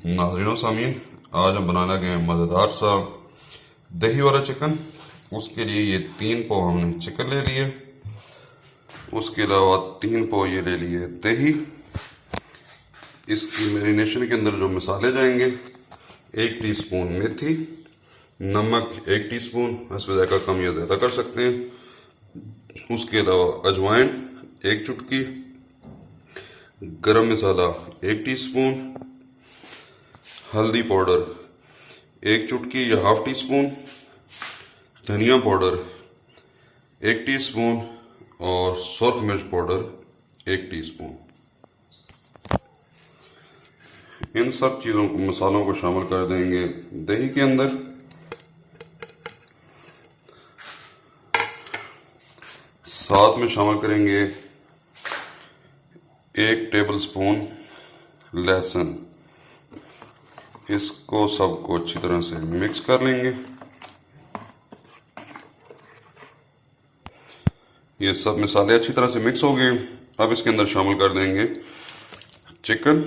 नाज़रीन सामीन, आज हम बनाने लगे हैं मज़ेदार सा दही वाला चिकन। उसके लिए ये 3 पाव हमने चिकन ले लिए, उसके अलावा 3 पाव ये ले लिए दही। इसकी मैरिनेशन के अंदर जो मसाले जाएंगे, 1 टीस्पून मेथी, नमक 1 टीस्पून, इसमें जायका कम या ज़्यादा कर सकते हैं। उसके अलावा अजवाइन 1 चुटकी, गरम मसाला 1 टीस्पून, हल्दी पाउडर 1 चुटकी या हाफ टी स्पून, धनिया पाउडर 1 टीस्पून और सुर्ख मिर्च पाउडर 1 टीस्पून। इन सब चीज़ों को, मसालों को शामिल कर देंगे दही के अंदर। साथ में शामिल करेंगे 1 टेबल स्पून लहसुन। इसको सबको अच्छी तरह से मिक्स कर लेंगे। ये सब मसाले अच्छी तरह से मिक्स हो गए। अब इसके अंदर शामिल कर देंगे चिकन।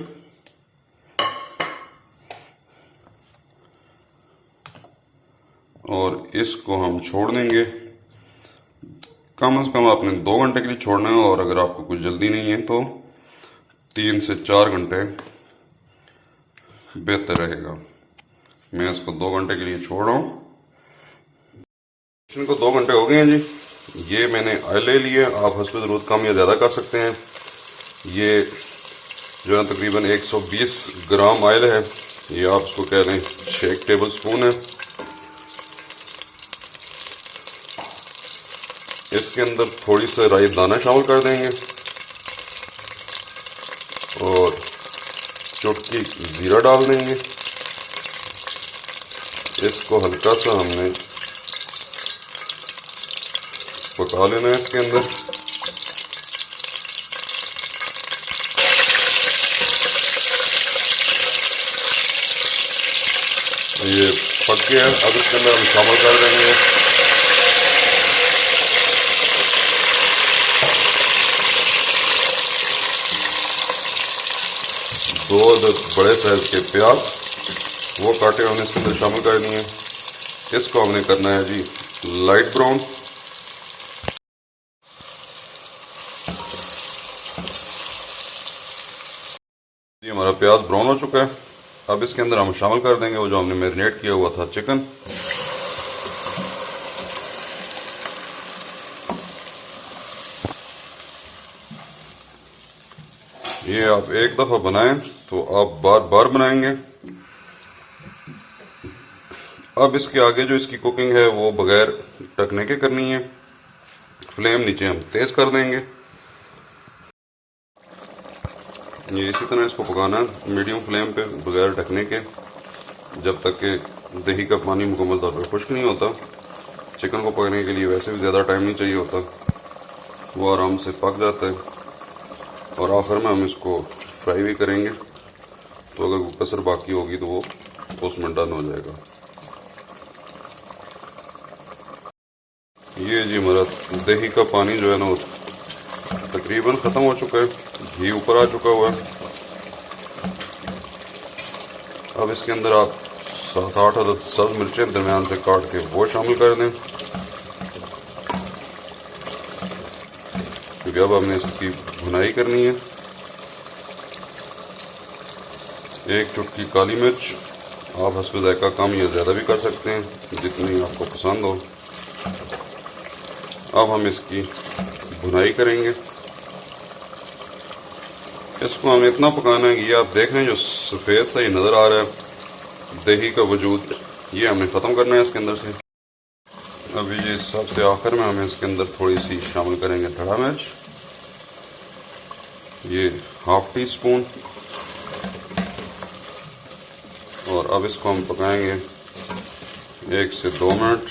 और इसको हम छोड़ देंगे। कम से कम आपने 2 घंटे के लिए छोड़ना है, और अगर आपको कुछ जल्दी नहीं है तो 3 से 4 घंटे बेहतर रहेगा। मैं इसको 2 घंटे के लिए छोड़ रहा हूँ। इनको 2 घंटे हो गए हैं जी। ये मैंने ऑयल ले लिए, आप हस्ब ज़रूरत कम या ज़्यादा कर सकते हैं। ये जो है तकरीबन 120 ग्राम ऑयल है। ये आप इसको कह लें 6 टेबल स्पून है। इसके अंदर थोड़ी सी राई दाना शामिल कर देंगे और चुटकी जीरा डाल देंगे। इसको हल्का सा हमने पका लेना है इसके अंदर। ये पक गया। अब इसके अंदर हम शामिल कर देंगे दो बड़े साइज के प्याज, वो काटे हमने इसके अंदर शामिल कर दिए। इसको हमने करना है जी लाइट ब्राउन। जी हमारा प्याज ब्राउन हो चुका है। अब इसके अंदर हम शामिल कर देंगे वो जो हमने मैरिनेट किया हुआ था चिकन। ये आप एक दफ़ा बनाएं तो आप बार बार बनाएंगे। अब इसके आगे जो इसकी कुकिंग है वो बगैर ढकने के करनी है। फ्लेम नीचे हम तेज़ कर देंगे। ये इसी तरह इसको पकाना है मीडियम फ्लेम पे बगैर ढकने के, जब तक कि दही का पानी मुकम्मल तौर पर खुश्क नहीं होता। चिकन को पकने के लिए वैसे भी ज़्यादा टाइम नहीं चाहिए होता, वो आराम से पक जाता है। और आखिर में हम इसको फ्राई भी करेंगे, तो अगर कोई कसर बाकी होगी तो वो उसमें डन हो जाएगा। ये जी हमारा दही का पानी जो है ना तकरीबन ख़त्म हो चुका है। घी ऊपर आ चुका हुआ है। अब इसके अंदर आप 7-8 अदद सब्ज़ मिर्चें दरमियान से काट के वो शामिल कर दें, क्योंकि अब हमने इसकी भुनाई करनी है। 1 चुटकी काली मिर्च, आप हस्ब ज़ायका कम या ज़्यादा भी कर सकते हैं, जितनी आपको पसंद हो। अब हम इसकी भुनाई करेंगे। इसको हमें इतना पकाना है कि ये आप देख रहे हैं जो सफ़ेद सा ये नज़र आ रहा है दही का वजूद, ये हमने ख़त्म करना है इसके अंदर से। अभी ये सबसे आखिर में हमें इसके अंदर थोड़ी सी शामिल करेंगे धड़ा मिर्च, ये हाफ टी स्पून। और अब इसको हम पकाएंगे 1 से 2 मिनट।